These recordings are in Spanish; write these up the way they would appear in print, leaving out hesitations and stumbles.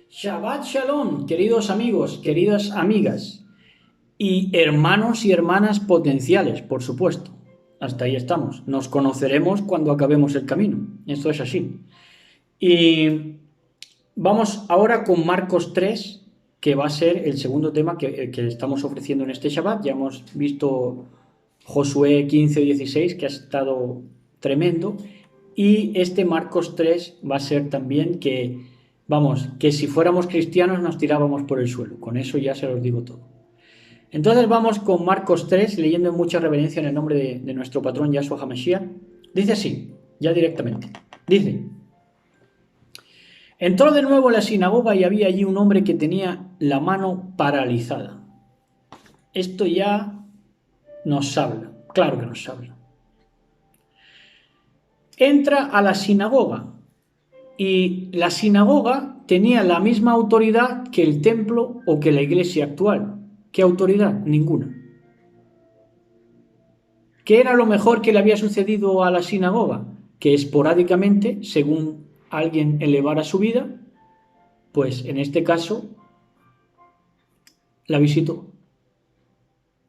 Shabbat Shalom, queridos amigos, queridas amigas y hermanos y hermanas potenciales, por supuesto. Hasta ahí estamos. Nos conoceremos cuando acabemos el camino. Esto es así. Y vamos ahora con Marcos 3, que va a ser el segundo tema que estamos ofreciendo en este Shabbat. Ya hemos visto Josué 15 o 16, que ha estado tremendo. Y este Marcos 3 va a ser también que si fuéramos cristianos nos tirábamos por el suelo. Con eso ya se los digo todo. Entonces vamos con Marcos 3, leyendo en mucha reverencia en el nombre de nuestro patrón Yahshua HaMashiach. Dice así, ya directamente. Dice: entró de nuevo en la sinagoga y había allí un hombre que tenía la mano paralizada. Esto ya nos habla, claro que nos habla. Entra a la sinagoga y la sinagoga tenía la misma autoridad que el templo o que la iglesia actual. ¿Qué autoridad? Ninguna. ¿Qué era lo mejor que le había sucedido a la sinagoga? Que esporádicamente, según alguien elevara su vida, pues en este caso la visitó.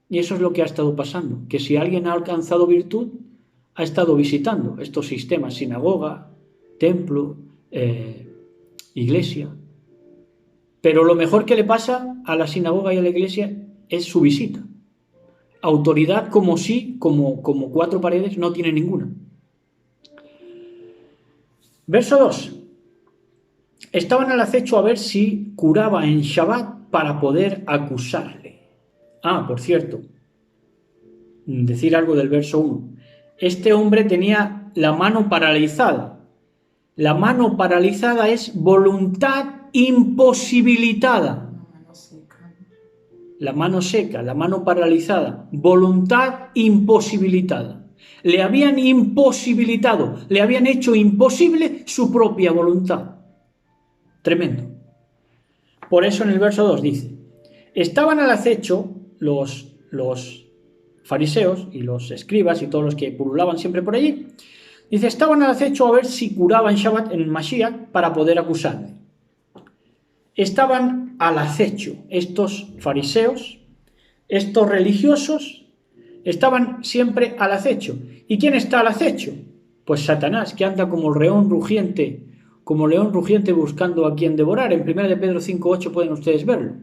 Y eso es lo que ha estado pasando, que si alguien ha alcanzado virtud, ha estado visitando estos sistemas, sinagoga, templo, iglesia. Pero lo mejor que le pasa a la sinagoga y a la iglesia es su visita. Autoridad como cuatro paredes no tiene ninguna. Verso 2. Estaban al acecho a ver si curaba en Shabbat para poder acusarle. Por cierto, decir algo del verso 1. Este hombre tenía la mano paralizada. La mano paralizada es voluntad imposibilitada. La mano seca, la mano paralizada, voluntad imposibilitada. Le habían imposibilitado, le habían hecho imposible su propia voluntad. Tremendo. Por eso en el verso 2 dice: estaban al acecho los fariseos y los escribas y todos los que pululaban siempre por allí. Dice, estaban al acecho a ver si curaba en Shabbat, en Mashiach, para poder acusarle. Estaban al acecho estos fariseos, estos religiosos, estaban siempre al acecho. ¿Y quién está al acecho? Pues Satanás, que anda como león rugiente buscando a quien devorar. En 1 de Pedro 5:8 pueden ustedes verlo.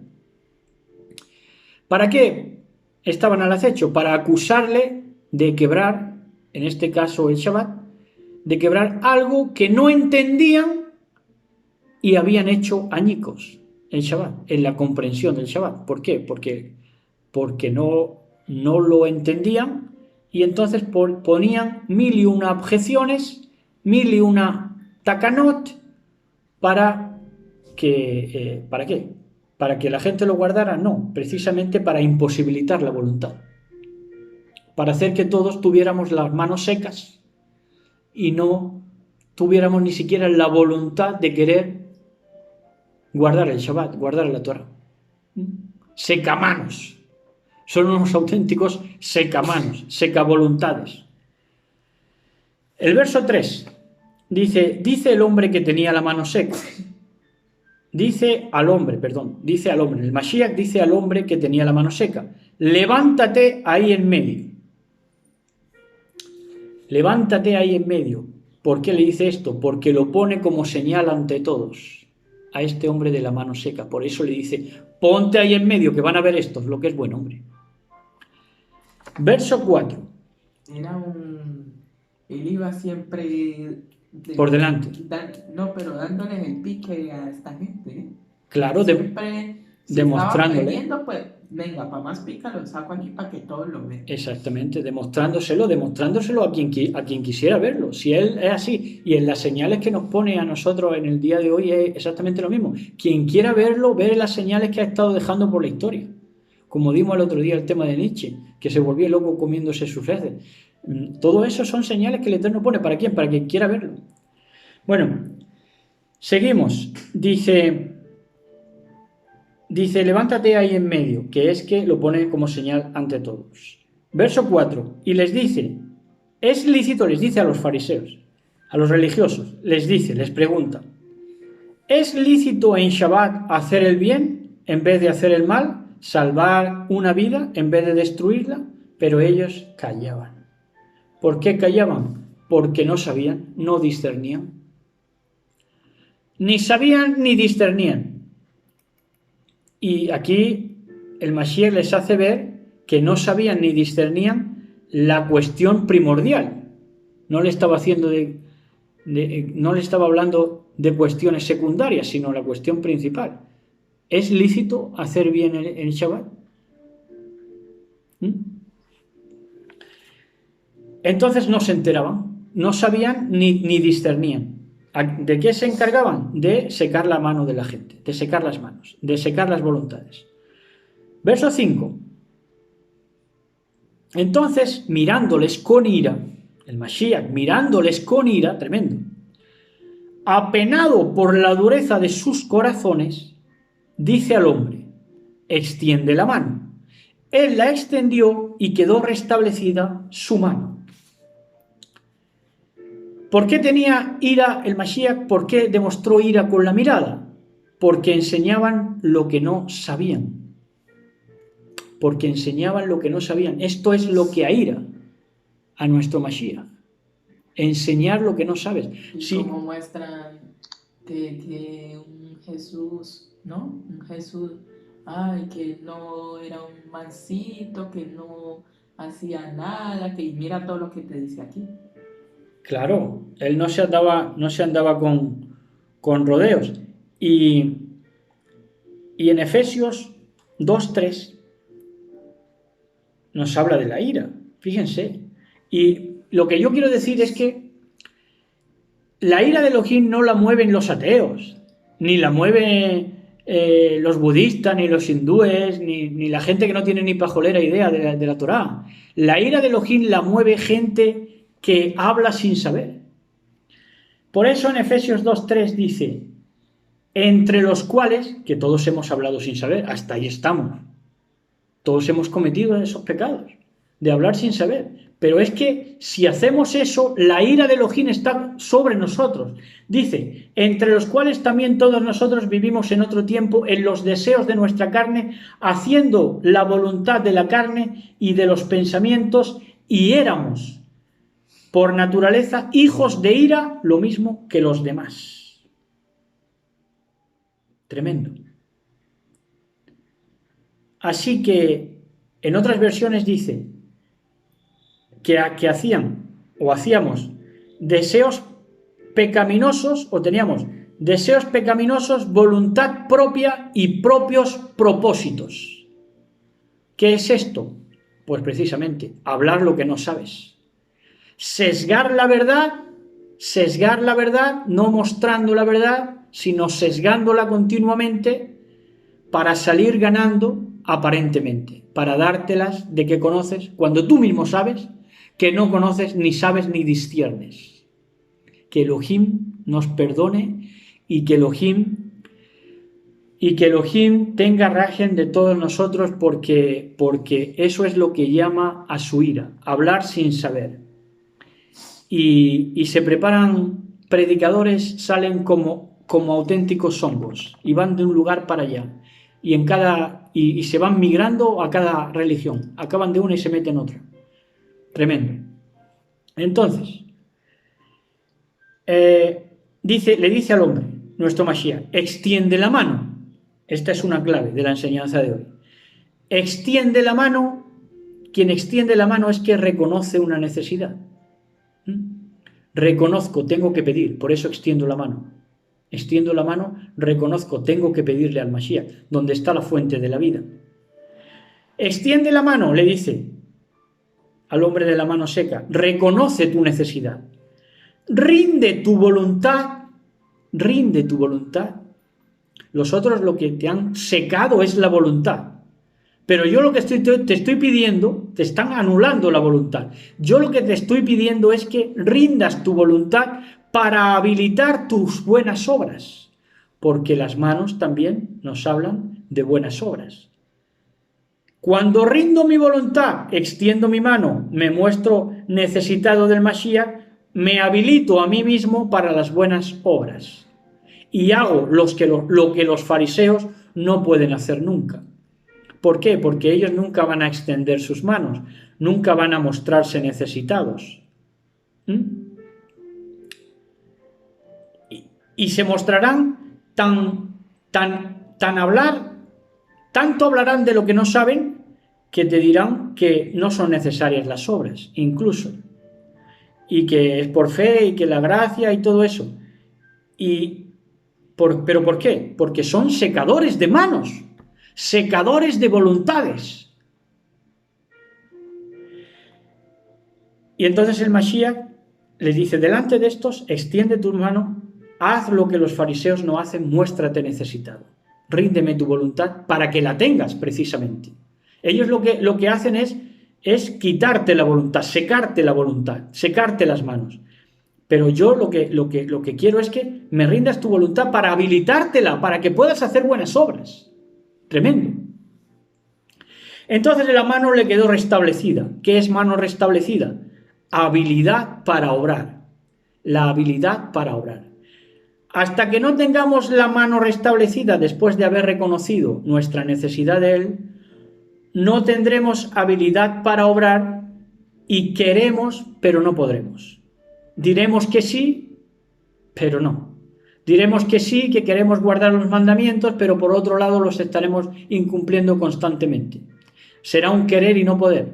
¿Para qué estaban al acecho? Para acusarle de quebrar, en este caso el Shabbat, de quebrar algo que no entendían y habían hecho añicos el Shabbat, en la comprensión del Shabbat. ¿Por qué? Porque no lo entendían y entonces ponían 1001 objeciones, 1001 takanot ¿para qué? ¿Para que la gente lo guardara? No, precisamente para imposibilitar la voluntad, para hacer que todos tuviéramos las manos secas y no tuviéramos ni siquiera la voluntad de querer guardar el Shabbat, guardar la Torah. Secamanos. Son unos auténticos secamanos, secavoluntades. El verso 3 dice el hombre que tenía la mano seca. Dice al hombre, el Mashiach dice al hombre que tenía la mano seca: levántate ahí en medio. Levántate ahí en medio. ¿Por qué le dice esto? Porque lo pone como señal ante todos a este hombre de la mano seca. Por eso le dice: ponte ahí en medio, que van a ver estos, lo que es buen hombre. Verso 4. Él iba siempre por delante. Pero dándoles el pique a esta gente. Claro, demostrándole. Perdiendo, pues, venga, para más pica lo saco aquí para que todos lo vean. Exactamente, demostrándoselo a quien quisiera verlo. Si él es así, y en las señales que nos pone a nosotros en el día de hoy es exactamente lo mismo. Quien quiera verlo, ve las señales que ha estado dejando por la historia. Como dimos el otro día el tema de Nietzsche, que se volvió loco comiéndose sus heces. Todo eso son señales que el Eterno pone. ¿Para quién? Para quien quiera verlo. Bueno, seguimos. Dice, levántate ahí en medio, que es que lo pone como señal ante todos. Verso 4. Y les dice, es lícito, les dice a los fariseos, a los religiosos, les pregunta, ¿Es lícito en Shabbat hacer el bien en vez de hacer el mal? ¿Salvar una vida en vez de destruirla? Pero ellos callaban. ¿Por qué callaban? Porque no sabían, no discernían. Ni sabían ni discernían. Y aquí el Mashiach les hace ver que no sabían ni discernían la cuestión primordial. No le estaba no le estaba hablando de cuestiones secundarias, sino la cuestión principal. ¿Es lícito hacer bien en Shabbat? Entonces no se enteraban, no sabían ni discernían. ¿De qué se encargaban? De secar la mano de la gente, de secar las manos, de secar las voluntades. Verso 5. Entonces, mirándoles con ira, el Mashiach mirándoles con ira, tremendo, apenado por la dureza de sus corazones, dice al hombre, extiende la mano. Él la extendió y quedó restablecida su mano. ¿Por qué tenía ira el Mashiach? ¿Por qué demostró ira con la mirada? Porque enseñaban lo que no sabían. Porque enseñaban lo que no sabían. Esto es lo que aira a nuestro Mashiach. Enseñar lo que no sabes. Y sí. como muestran que un Jesús, ¿no? Un Jesús, que no era un mancito, que no hacía nada, que mira todo lo que te dice aquí. Claro, él no se andaba con rodeos. Y en Efesios 2:3 nos habla de la ira, fíjense. Y lo que yo quiero decir es que la ira de Elohim no la mueven los ateos, ni la mueven los budistas, ni los hindúes, ni la gente que no tiene ni pajolera idea de la Torá. La ira de Elohim la mueve gente que habla sin saber. Por eso en Efesios 2:3 dice, entre los cuales, que todos hemos hablado sin saber, hasta ahí estamos. Todos hemos cometido esos pecados, de hablar sin saber. Pero es que si hacemos eso, la ira de Elohim está sobre nosotros. Dice, entre los cuales también todos nosotros vivimos en otro tiempo en los deseos de nuestra carne, haciendo la voluntad de la carne y de los pensamientos, y éramos, por naturaleza, hijos de ira, lo mismo que los demás. Tremendo. Así que, en otras versiones dice que hacíamos deseos pecaminosos, o teníamos deseos pecaminosos, voluntad propia y propios propósitos. ¿Qué es esto? Pues precisamente, hablar lo que no sabes. Sesgar la verdad, no mostrando la verdad, sino sesgándola continuamente para salir ganando aparentemente, para dártelas de que conoces, cuando tú mismo sabes que no conoces, ni sabes, ni disciernes. Que Elohim nos perdone y que Elohim tenga rajen de todos nosotros, porque eso es lo que llama a su ira, hablar sin saber. Y se preparan predicadores, salen como auténticos hongos y van de un lugar para allá y se van migrando a cada religión, acaban de una y se meten en otra. Tremendo. Entonces, le dice al hombre, nuestro Mashiach, extiende la mano. Esta es una clave de la enseñanza de hoy. Extiende la mano. Quien extiende la mano es que reconoce una necesidad. Reconozco, tengo que pedir, por eso extiendo la mano. Extiendo la mano, reconozco, tengo que pedirle al Mashiach, donde está la fuente de la vida. Extiende la mano, le dice al hombre de la mano seca, reconoce tu necesidad. Rinde tu voluntad. Los otros lo que te han secado es la voluntad. Pero yo lo que te estoy pidiendo, te están anulando la voluntad. Yo lo que te estoy pidiendo es que rindas tu voluntad para habilitar tus buenas obras. Porque las manos también nos hablan de buenas obras. Cuando rindo mi voluntad, extiendo mi mano, me muestro necesitado del Mashiach, me habilito a mí mismo para las buenas obras. y hago lo que los fariseos no pueden hacer nunca. ¿Por qué? Porque ellos nunca van a extender sus manos, nunca van a mostrarse necesitados. Y se mostrarán tanto hablarán de lo que no saben, que te dirán que no son necesarias las obras, incluso, y que es por fe y que la gracia y todo eso. ¿Pero por qué? Porque son secadores de manos, secadores de voluntades. Y entonces el Mashiach les dice: delante de estos, extiende tu mano, haz lo que los fariseos no hacen, muéstrate necesitado, ríndeme tu voluntad para que la tengas precisamente. Ellos lo que hacen es quitarte la voluntad, secarte la voluntad, secarte las manos. Pero yo lo que quiero es que me rindas tu voluntad para habilitártela, para que puedas hacer buenas obras. Tremendo. Entonces la mano le quedó restablecida. ¿Qué es mano restablecida? Habilidad para obrar. La habilidad para obrar. Hasta que no tengamos la mano restablecida después de haber reconocido nuestra necesidad de Él, no tendremos habilidad para obrar y queremos, pero no podremos. Diremos que sí, pero no. Diremos que sí, que queremos guardar los mandamientos, pero por otro lado los estaremos incumpliendo constantemente. Será un querer y no poder,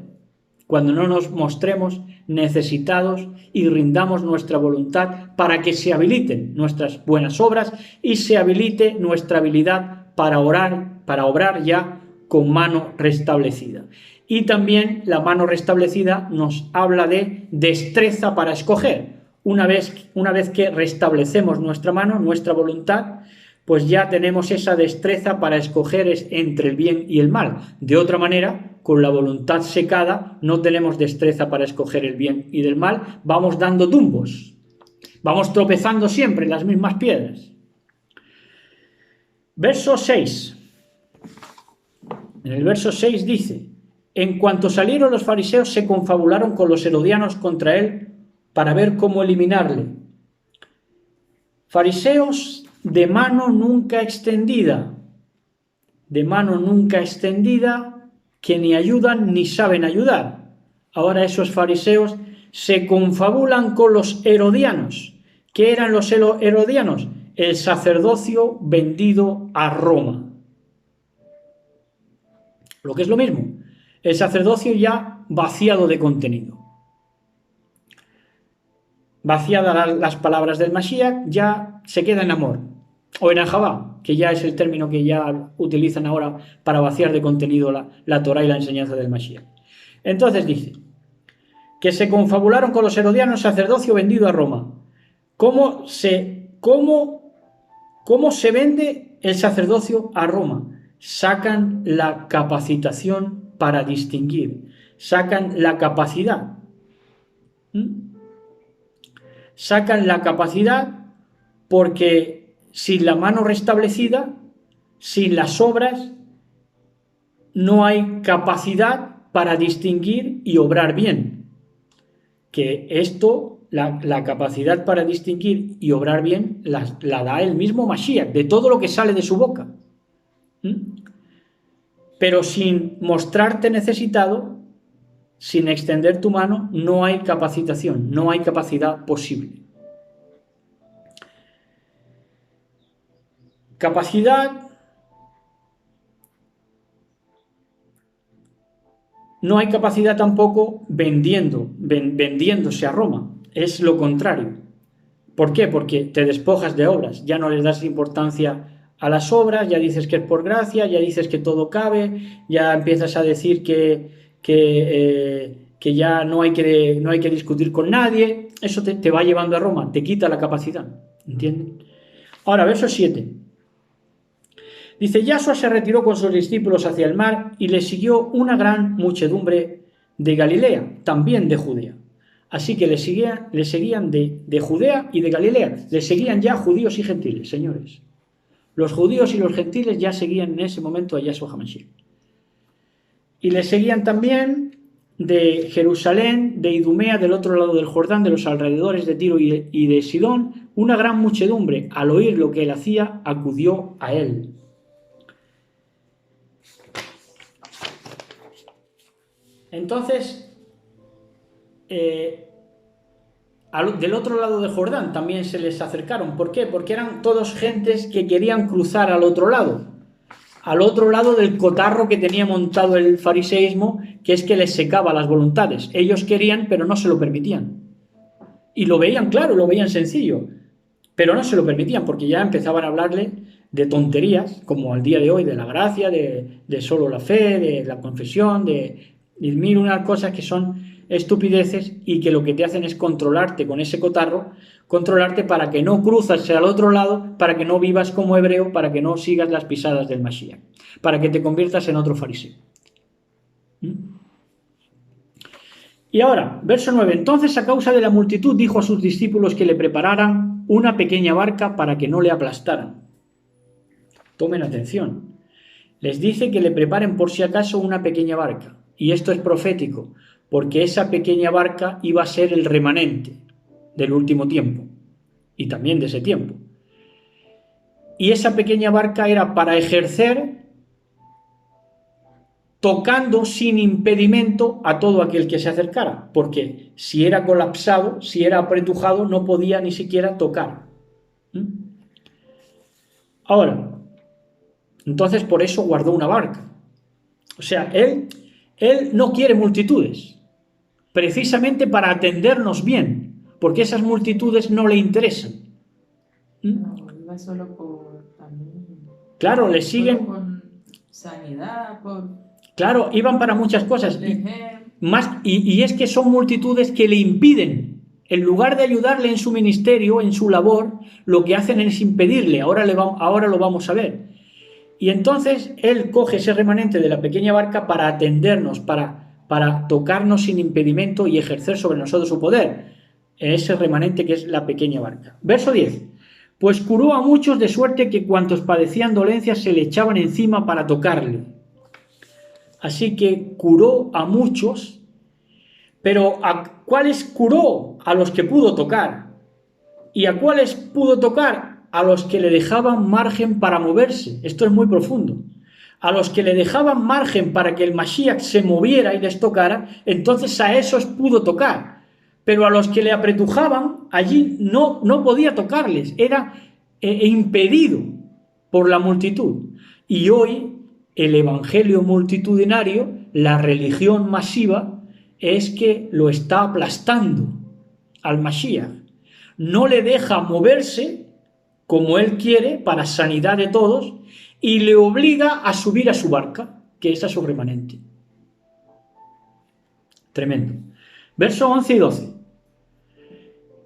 cuando no nos mostremos necesitados y rindamos nuestra voluntad para que se habiliten nuestras buenas obras y se habilite nuestra habilidad para obrar ya con mano restablecida. Y también la mano restablecida nos habla de destreza para escoger. Una vez que restablecemos nuestra mano, nuestra voluntad, pues ya tenemos esa destreza para escoger entre el bien y el mal. De otra manera, con la voluntad secada, no tenemos destreza para escoger el bien y del mal, vamos dando tumbos, vamos tropezando siempre en las mismas piedras. Verso 6. En el verso 6 dice: en cuanto salieron los fariseos, se confabularon con los herodianos contra él para ver cómo eliminarle. Fariseos de mano nunca extendida, que ni ayudan ni saben ayudar. Ahora esos fariseos se confabulan con los herodianos. ¿Qué eran los herodianos? El sacerdocio vendido a Roma. Lo que es lo mismo, el sacerdocio ya vaciado de contenido. Vaciadas las palabras del Mashiach, ya se queda en amor, o en Ahabá, que ya es el término que ya utilizan ahora para vaciar de contenido la Torá y la enseñanza del Mashiach. Entonces dice que se confabularon con los herodianos, sacerdocio vendido a Roma. ¿Cómo se vende el sacerdocio a Roma? Sacan la capacitación para distinguir, sacan la capacidad. Sacan la capacidad porque sin la mano restablecida, sin las obras, no hay capacidad para distinguir y obrar bien. Que esto, la capacidad para distinguir y obrar bien, la da el mismo Mashiach, de todo lo que sale de su boca. Pero sin mostrarte necesitado, sin extender tu mano, no hay capacitación, no hay capacidad posible. Capacidad, no hay capacidad tampoco vendiéndose a Roma, es lo contrario. ¿Por qué? Porque te despojas de obras, ya no les das importancia a las obras, ya dices que es por gracia, ya dices que todo cabe, ya empiezas a decir que ya no hay que discutir con nadie. Eso te va llevando a Roma, te quita la capacidad, ¿entienden? Ahora, verso 7. Dice: Yahshua se retiró con sus discípulos hacia el mar y le siguió una gran muchedumbre de Galilea, también de Judea. Así que le seguían de Judea y de Galilea, le seguían ya judíos y gentiles, señores. Los judíos y los gentiles ya seguían en ese momento a Yahshua HaMashiach. Y le seguían también de Jerusalén, de Idumea, del otro lado del Jordán, de los alrededores de Tiro y de Sidón, una gran muchedumbre, al oír lo que él hacía, acudió a él. Entonces, del otro lado del Jordán también se les acercaron. ¿Por qué? Porque eran todos gentes que querían cruzar al otro lado del cotarro que tenía montado el fariseísmo, que es que les secaba las voluntades. Ellos querían, pero no se lo permitían. Y lo veían claro, lo veían sencillo, pero no se lo permitían, porque ya empezaban a hablarle de tonterías, como al día de hoy, de la gracia, de solo la fe, de la confesión, de mil unas cosas que son estupideces y que lo que te hacen es controlarte con ese cotarro, controlarte para que no cruzas al otro lado, para que no vivas como hebreo, para que no sigas las pisadas del Mashiach, para que te conviertas en otro fariseo. Y ahora, verso 9. Entonces, a causa de la multitud, dijo a sus discípulos que le prepararan una pequeña barca para que no le aplastaran. Tomen atención. Les dice que le preparen por si acaso una pequeña barca. Y esto es profético, porque esa pequeña barca iba a ser el remanente del último tiempo y también de ese tiempo. Y esa pequeña barca era para ejercer tocando sin impedimento a todo aquel que se acercara, porque si era colapsado, si era apretujado, no podía ni siquiera tocar. Ahora, entonces por eso guardó una barca. O sea, él no quiere multitudes, precisamente para atendernos bien, porque esas multitudes no le interesan. No, iba solo por también. Claro, le siguen. Por sanidad, por. Claro, iban para muchas cosas. Y es que son multitudes que le impiden. En lugar de ayudarle en su ministerio, en su labor, lo que hacen es impedirle. Ahora lo vamos a ver. Y entonces él coge ese remanente de la pequeña barca para atendernos, para tocarnos sin impedimento y ejercer sobre nosotros su poder. Ese remanente que es la pequeña barca. Verso 10. Pues curó a muchos de suerte que cuantos padecían dolencias se le echaban encima para tocarle. Así que curó a muchos, pero ¿a cuáles curó? A los que pudo tocar. ¿Y a cuáles pudo tocar? A los que le dejaban margen para moverse. Esto es muy profundo. A los que le dejaban margen para que el Mashiach se moviera y les tocara, entonces a esos pudo tocar. Pero a los que le apretujaban, allí no podía tocarles. Era impedido por la multitud. Y hoy el evangelio multitudinario, la religión masiva, es que lo está aplastando al Mashiach. No le deja moverse como él quiere para sanidad de todos y le obliga a subir a su barca, que es a su remanente. Tremendo. Verso 11 y 12.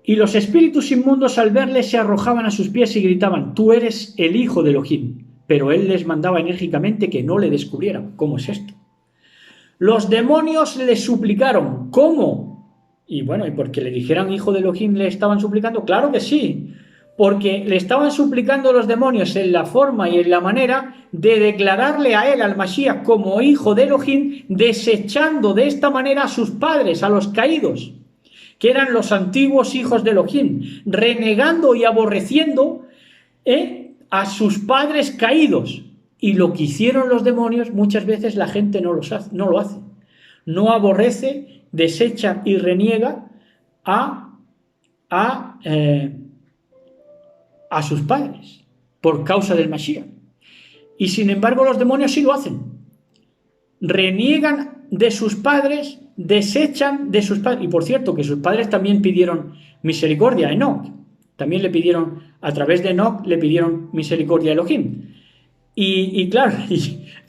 Y los espíritus inmundos al verle se arrojaban a sus pies y gritaban: tú eres el hijo de Elohim. Pero él les mandaba enérgicamente que no le descubrieran. ¿Cómo es esto? Los demonios le suplicaron. ¿Cómo? Y bueno, ¿y porque le dijeran hijo de Elohim le estaban suplicando? Claro que sí, porque le estaban suplicando los demonios en la forma y en la manera de declararle a él, al Mashiach, como hijo de Elohim, desechando de esta manera a sus padres, a los caídos, que eran los antiguos hijos de Elohim, renegando y aborreciendo a sus padres caídos. Y lo que hicieron los demonios, muchas veces la gente no lo hace. No aborrece, desecha y reniega a sus padres por causa del Mashiach. Y sin embargo los demonios sí lo hacen. Reniegan de sus padres, desechan de sus padres. Y por cierto, que sus padres también pidieron misericordia a Enoch. También le pidieron, a través de Enoch, le pidieron misericordia a Elohim. Y claro,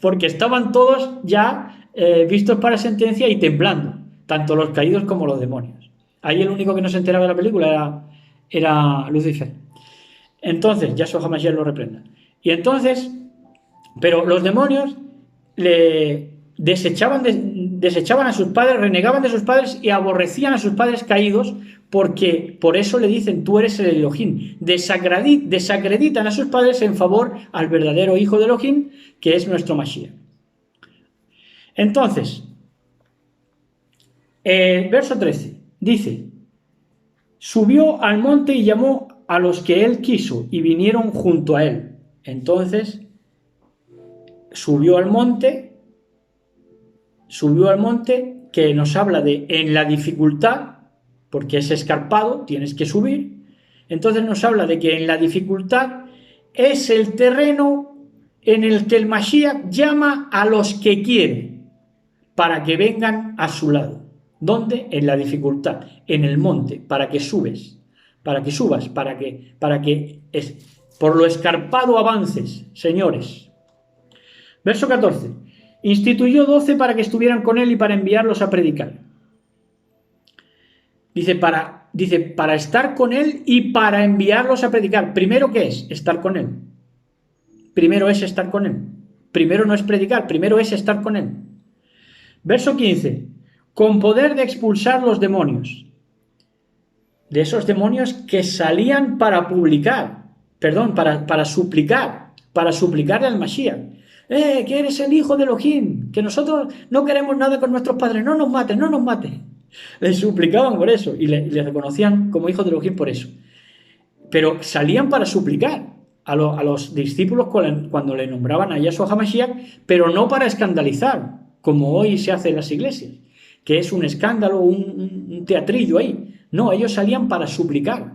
porque estaban todos ya vistos para sentencia y temblando, tanto los caídos como los demonios. Ahí el único que no se enteraba de la película era Lucifer. Entonces, Yahshua HaMashiach lo reprenda. Y entonces, pero los demonios le desechaban a sus padres, renegaban de sus padres y aborrecían a sus padres caídos, porque por eso le dicen: tú eres el Elohim. Desacreditan a sus padres en favor al verdadero hijo de Elohim, que es nuestro Mashiach. Entonces, Verso 13, dice, subió al monte y llamó a los que él quiso y vinieron junto a él. Entonces, subió al monte, que nos habla de en la dificultad, porque es escarpado, tienes que subir. Entonces nos habla de que en la dificultad es el terreno en el que el Mashiach llama a los que quiere para que vengan a su lado. ¿Dónde? En la dificultad, en el monte, para que subas, para que por lo escarpado avances, señores. Verso 14. Instituyó 12 para que estuvieran con él y para enviarlos a predicar. Dice, para estar con él y para enviarlos a predicar. Primero, ¿qué es? Estar con él. Primero es estar con él. Primero no es predicar, primero es estar con él. Verso 15. Con poder de expulsar los demonios. De esos demonios que salían para suplicarle al Mashiach. Que eres el hijo de Elohim, que nosotros no queremos nada con nuestros padres, no nos mates, no nos mates. Le suplicaban por eso y le reconocían como hijo de Elohim por eso. Pero salían para suplicar a los discípulos cuando le nombraban a Yahshua HaMashiach, pero no para escandalizar, como hoy se hace en las iglesias, que es un escándalo, un teatrillo ahí. No, ellos salían para suplicar.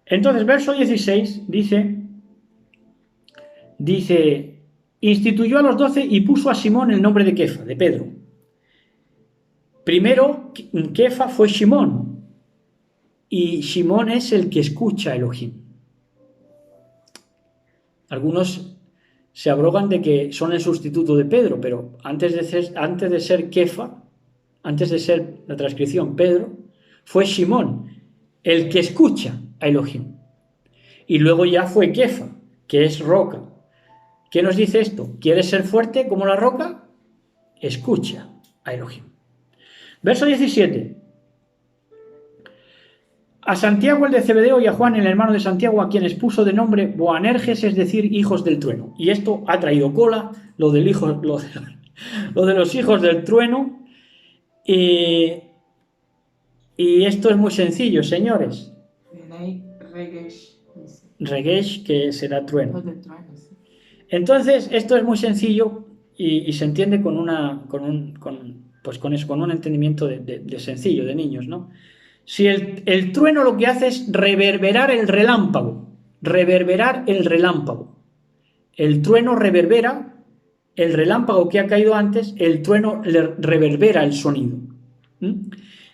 Entonces, verso 16 dice, instituyó a los 12 y puso a Simón el nombre de Kefa, de Pedro. Primero, Kefa fue Simón, y Simón es el que escucha a Elohim. Algunos se abrogan de que son el sustituto de Pedro, pero antes de ser Kefa, antes de ser la transcripción Pedro, fue Simón, el que escucha a Elohim. Y luego ya fue Kefa, que es roca. ¿Qué nos dice esto? ¿Quieres ser fuerte como la roca? Escucha a Elohim. Verso 17. A Santiago el de Zebedeo y a Juan el hermano de Santiago, a quienes puso de nombre Boanerges, es decir, hijos del trueno. Y esto ha traído cola, lo de los hijos del trueno. Y esto es muy sencillo, señores. Regesh, que será trueno. Entonces, esto es muy sencillo y se entiende con un entendimiento de sencillo, de niños, ¿no? Si el trueno lo que hace es reverberar el relámpago. El trueno reverbera el relámpago que ha caído antes, el trueno le reverbera el sonido.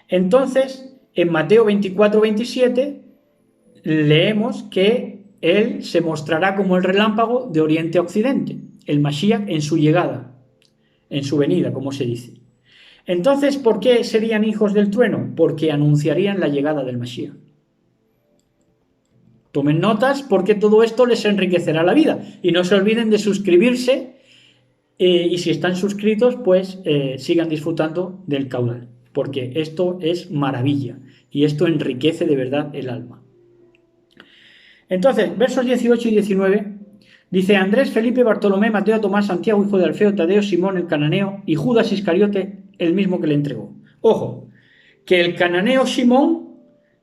Entonces, en Mateo 24-27 leemos que él se mostrará como el relámpago de oriente a occidente, el Mashiach en su llegada, en su venida, como se dice. Entonces, ¿por qué serían hijos del trueno? Porque anunciarían la llegada del Mashiach. Tomen notas porque todo esto les enriquecerá la vida. Y no se olviden de suscribirse y si están suscritos, pues sigan disfrutando del caudal. Porque esto es maravilla y esto enriquece de verdad el alma. Entonces, versos 18 y 19, dice Andrés, Felipe, Bartolomé, Mateo, Tomás, Santiago, hijo de Alfeo, Tadeo, Simón el cananeo y Judas Iscariote, el mismo que le entregó. Ojo, que el cananeo Simón,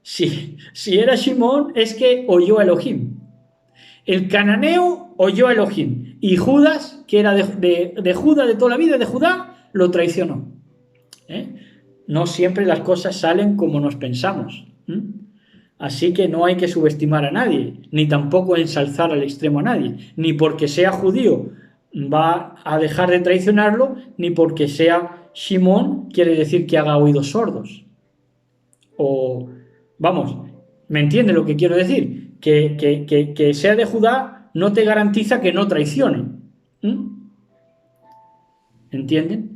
si era Simón, es que oyó a Elohim. El cananeo oyó a Elohim y Judas, que era de Judá, de toda la vida, de Judá, lo traicionó. No siempre las cosas salen como nos pensamos. Así que no hay que subestimar a nadie, ni tampoco ensalzar al extremo a nadie, ni porque sea judío va a dejar de traicionarlo, ni porque sea Simón quiere decir que haga oídos sordos. O, vamos, ¿me entiende lo que quiero decir? Que sea de Judá no te garantiza que no traicione. ¿Entienden?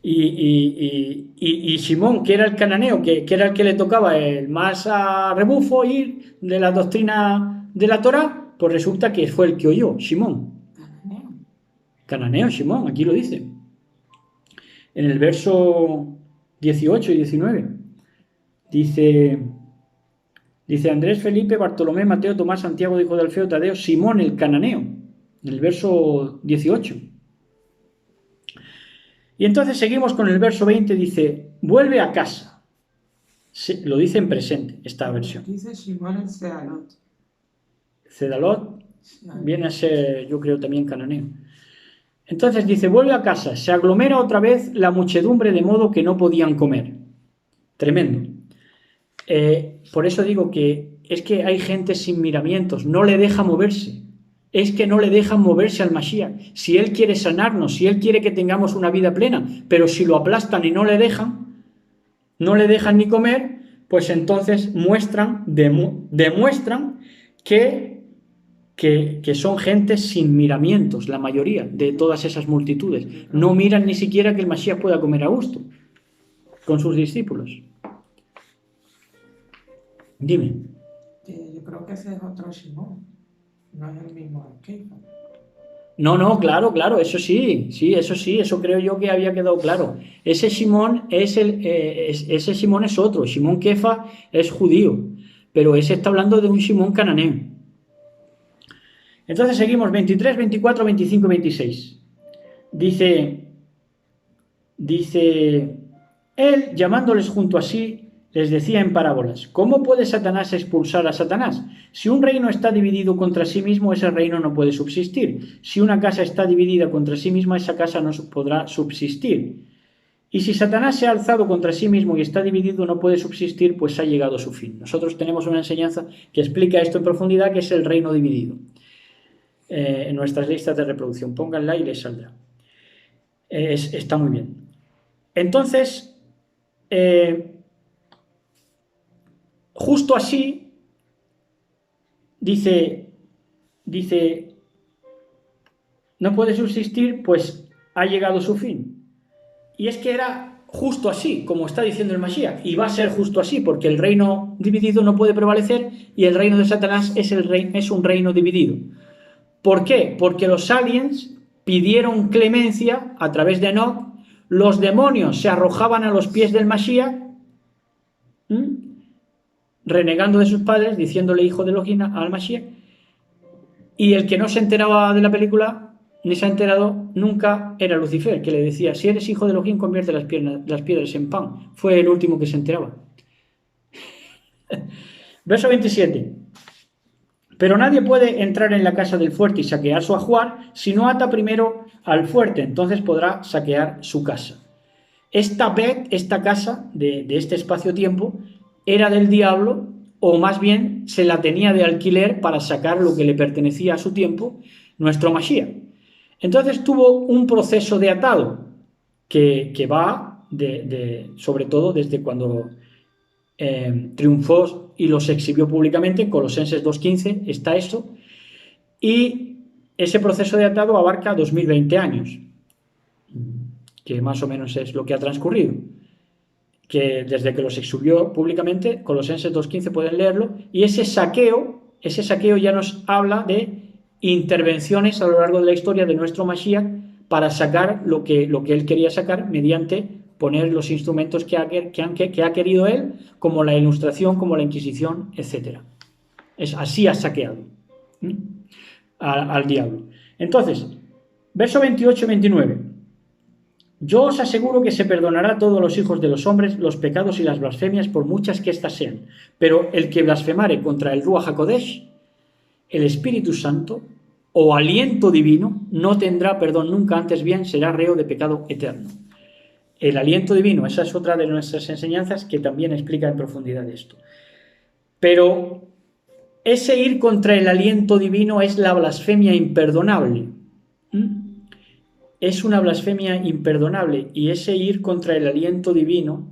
Y Simón, que era el cananeo, que era el que le tocaba el más a rebufo ir de la doctrina de la Torá, pues resulta que fue el que oyó, Simón. Cananeo, Simón, aquí lo dice. En el verso 18 y 19. Dice Andrés, Felipe, Bartolomé, Mateo, Tomás, Santiago, hijo de Alfeo, Tadeo, Simón el cananeo. En el verso 18. Y entonces seguimos con el verso 20, dice, vuelve a casa. Lo dice en presente, esta versión. Dice Shimon en Sealot. Cedalot viene a ser, yo creo, también cananeo. Entonces dice, vuelve a casa, se aglomera otra vez la muchedumbre de modo que no podían comer. Tremendo. Por eso digo que es que hay gente sin miramientos, no le deja moverse. Es que no le dejan moverse al Mashiach. Si él quiere sanarnos, si él quiere que tengamos una vida plena, pero si lo aplastan y no le dejan ni comer, pues entonces demuestran que son gente sin miramientos, la mayoría de todas esas multitudes. No miran ni siquiera que el Mashiach pueda comer a gusto con sus discípulos. Dime. Yo creo que ese es otro Shimon, no es el mismo Kefa. No, claro, eso sí, eso creo yo que había quedado claro. Ese Simón es otro, Simón Kefa es judío, pero ese está hablando de un Simón cananeo. Entonces seguimos 23, 24, 25, 26. Dice, él, llamándoles junto a sí, les decía en parábolas, ¿cómo puede Satanás expulsar a Satanás? Si un reino está dividido contra sí mismo, ese reino no puede subsistir. Si una casa está dividida contra sí misma, esa casa no podrá subsistir. Y si Satanás se ha alzado contra sí mismo y está dividido, no puede subsistir, pues ha llegado a su fin. Nosotros tenemos una enseñanza que explica esto en profundidad, que es el reino dividido. En nuestras listas de reproducción, pónganla y les saldrá. Está muy bien. Entonces, justo así, dice, no puede subsistir, pues ha llegado su fin. Y es que era justo así, como está diciendo el Mashiach, y va a ser justo así, porque el reino dividido no puede prevalecer y el reino de Satanás es un reino dividido. ¿Por qué? Porque los aliens pidieron clemencia a través de Enoch, los demonios se arrojaban a los pies del Mashiach, renegando de sus padres, diciéndole hijo de Elohim al Mashiach, y el que no se enteraba de la película, ni se ha enterado nunca, era Lucifer, que le decía, si eres hijo de Elohim, convierte las piedras en pan. Fue el último que se enteraba. Verso 27. Pero nadie puede entrar en la casa del fuerte y saquear su ajuar si no ata primero al fuerte, entonces podrá saquear su casa. Esta casa de este espacio-tiempo era del diablo, o más bien se la tenía de alquiler para sacar lo que le pertenecía a su tiempo, nuestro Mashiach. Entonces tuvo un proceso de atado que va sobre todo desde cuando triunfó y los exhibió públicamente. En Colosenses 2.15 está eso, y ese proceso de atado abarca 2020 años, que más o menos es lo que ha transcurrido, que desde que los exhibió públicamente, Colosenses 2.15 pueden leerlo, y ese saqueo ya nos habla de intervenciones a lo largo de la historia de nuestro Mashiach para sacar lo que él quería sacar mediante poner los instrumentos que ha querido él, como la ilustración, como la Inquisición, etc. Así ha saqueado al diablo. Entonces, verso 28 y 29. Yo os aseguro que se perdonará a todos los hijos de los hombres los pecados y las blasfemias, por muchas que éstas sean. Pero el que blasfemare contra el Ruach HaKodesh, el Espíritu Santo, o aliento divino, no tendrá perdón nunca, antes bien será reo de pecado eterno. El aliento divino, esa es otra de nuestras enseñanzas que también explica en profundidad esto. Pero ese ir contra el aliento divino es la blasfemia imperdonable. Es una blasfemia imperdonable, y ese ir contra el aliento divino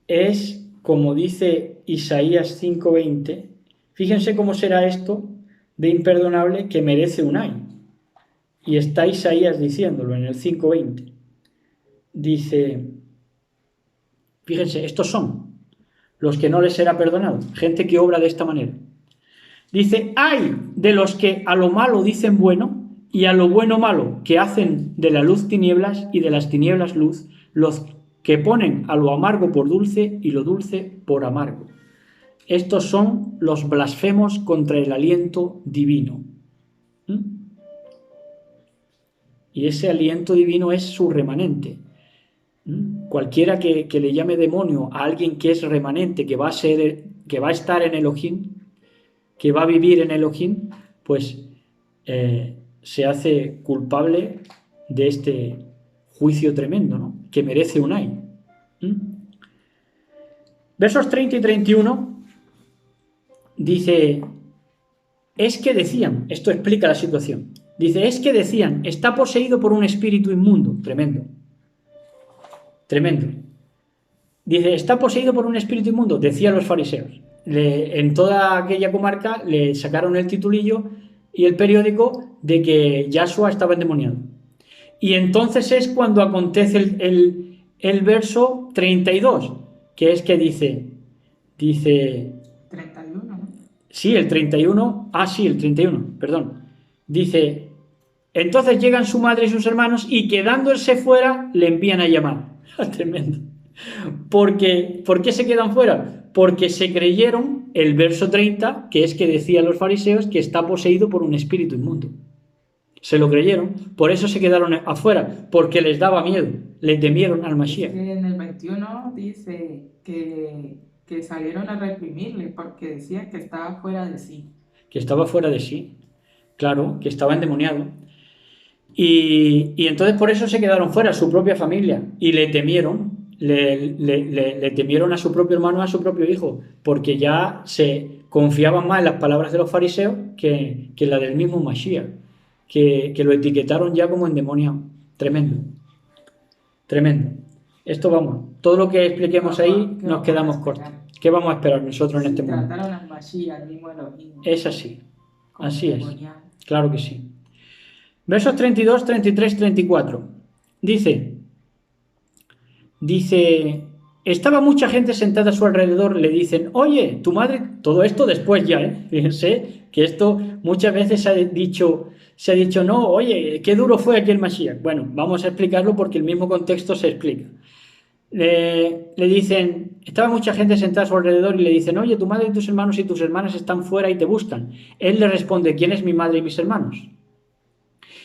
es, como dice Isaías 5:20, fíjense cómo será esto de imperdonable, que merece un ay. Y está Isaías diciéndolo en el 5:20. Dice, fíjense, estos son los que no les será perdonado, gente que obra de esta manera. Dice, ay de los que a lo malo dicen bueno y a lo bueno malo, que hacen de la luz tinieblas y de las tinieblas luz, los que ponen a lo amargo por dulce y lo dulce por amargo. Estos son los blasfemos contra el aliento divino. y ese aliento divino es su remanente. Cualquiera que le llame demonio a alguien que es remanente, que va a estar en Elohim, que va a vivir en Elohim, pues se hace culpable de este juicio tremendo, ¿no?, que merece Unai. Versos 30 y 31 dice, es que decían, esto explica la situación, dice, es que decían, está poseído por un espíritu inmundo. Tremendo. Tremendo. Dice, está poseído por un espíritu inmundo, decían los fariseos. En toda aquella comarca le sacaron el titulillo y el periódico de que Yahshua estaba endemoniado. Y entonces es cuando acontece el verso 32, que es que dice 31, ¿no? Sí, el 31, el 31, perdón. Dice, entonces llegan su madre y sus hermanos y quedándose fuera le envían a llamar. Tremendo. ¿Por qué se quedan fuera? Porque se creyeron el verso 30, que es que decían los fariseos que está poseído por un espíritu inmundo. Se lo creyeron, por eso se quedaron afuera, porque les daba miedo, le temieron al Mashiach. En el 21 dice que salieron a reprimirle porque decían que estaba fuera de sí. Que estaba fuera de sí, claro, que estaba endemoniado. Y entonces por eso se quedaron fuera, su propia familia, y le temieron. Le temieron a su propio hermano, a su propio hijo, porque ya se confiaban más en las palabras de los fariseos que la del mismo Mashiach, que lo etiquetaron ya como endemoniado. Tremendo. Tremendo. Esto vamos, todo lo que expliquemos ahí nos quedamos cortos. ¿Qué vamos a esperar nosotros en este mundo? Trataron al Mashiach, al mismo Elohim. Es así. Así es. Claro que sí. Versos 32, 33, 34. Dice, estaba mucha gente sentada a su alrededor, le dicen, oye, tu madre, todo esto después ya, fíjense que esto muchas veces se ha dicho, no, oye, qué duro fue aquel Mashiach. Bueno, vamos a explicarlo porque el mismo contexto se explica. Le dicen, estaba mucha gente sentada a su alrededor y le dicen, oye, tu madre y tus hermanos y tus hermanas están fuera y te buscan. Él le responde, ¿quién es mi madre y mis hermanos?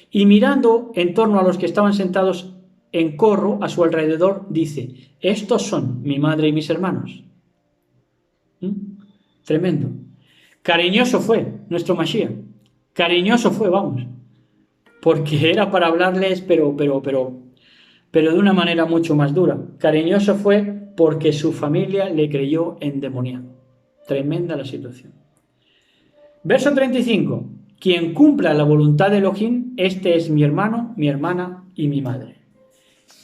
Y mirando en torno a los que estaban sentados en corro a su alrededor, dice, estos son mi madre y mis hermanos. Tremendo. Cariñoso fue nuestro Mashiach. Cariñoso fue, vamos. Porque era para hablarles, pero de una manera mucho más dura. Cariñoso fue porque su familia le creyó endemoniado. Tremenda la situación. Verso 35. Quien cumpla la voluntad de Elohim, este es mi hermano, mi hermana y mi madre.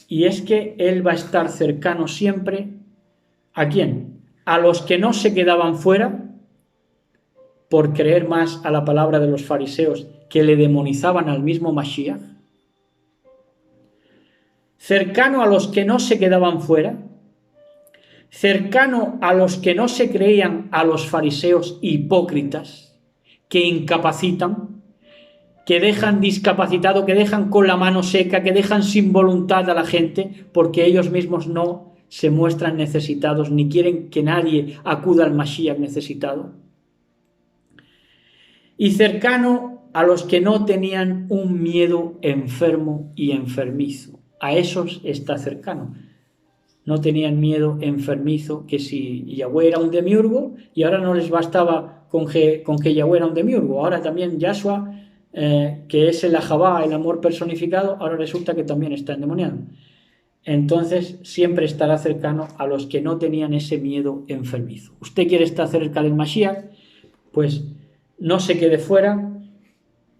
Y es que él va a estar cercano siempre, ¿a quién? A los que no se quedaban fuera por creer más a la palabra de los fariseos que le demonizaban al mismo Mashiach. Cercano a los que no se quedaban fuera, cercano a los que no se creían a los fariseos hipócritas, que incapacitan, que dejan discapacitado, que dejan con la mano seca, que dejan sin voluntad a la gente, porque ellos mismos no se muestran necesitados, ni quieren que nadie acuda al Mashiach necesitado. Y cercano a los que no tenían un miedo enfermo y enfermizo. A esos está cercano. No tenían miedo enfermizo, que si Yahweh era un demiurgo, y ahora no les bastaba con que Yahweh era un demiurgo, ahora también Yahshua, que es el Ahabá, el amor personificado, ahora resulta que también está endemoniado. Entonces siempre estará cercano a los que no tenían ese miedo enfermizo. Usted quiere estar cerca del Mashiach, pues no se quede fuera,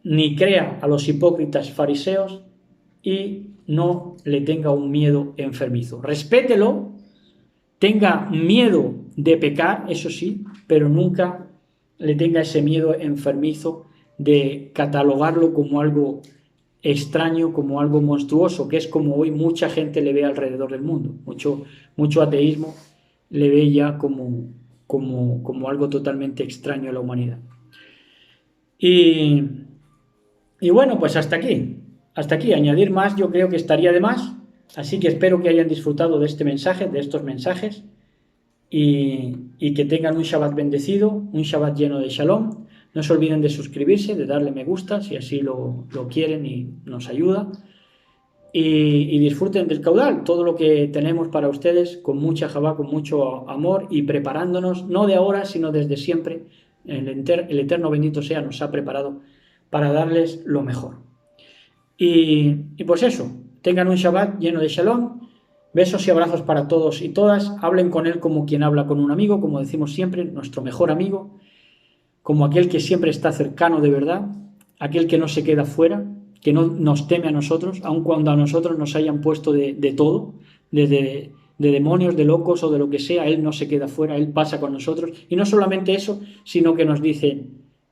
ni crea a los hipócritas fariseos y no le tenga un miedo enfermizo. Respételo, tenga miedo de pecar, eso sí, pero nunca le tenga ese miedo enfermizo de catalogarlo como algo extraño, como algo monstruoso, que es como hoy mucha gente le ve alrededor del mundo. Mucho ateísmo le ve ya como algo totalmente extraño a la humanidad. Y bueno, pues hasta aquí. Añadir más yo creo que estaría de más, así que espero que hayan disfrutado de este mensaje, de estos mensajes, y que tengan un Shabbat bendecido, un Shabbat lleno de Shalom. No se olviden de suscribirse, de darle me gusta, si así lo quieren y nos ayuda. y disfruten del caudal, todo lo que tenemos para ustedes con mucha jabá, con mucho amor y preparándonos, no de ahora, sino desde siempre. El Eterno bendito sea, nos ha preparado para darles lo mejor. Y pues eso, tengan un Shabbat lleno de Shalom, besos y abrazos para todos y todas, hablen con él como quien habla con un amigo, como decimos siempre, nuestro mejor amigo, como aquel que siempre está cercano de verdad, aquel que no se queda fuera, que no nos teme a nosotros, aun cuando a nosotros nos hayan puesto de todo, desde de demonios, de locos o de lo que sea, Él no se queda fuera, Él pasa con nosotros. Y no solamente eso, sino que nos dice,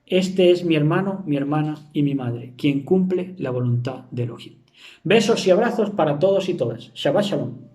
este es mi hermano, mi hermana y mi madre, quien cumple la voluntad de Elohim. Besos y abrazos para todos y todas. Shabbat Shalom.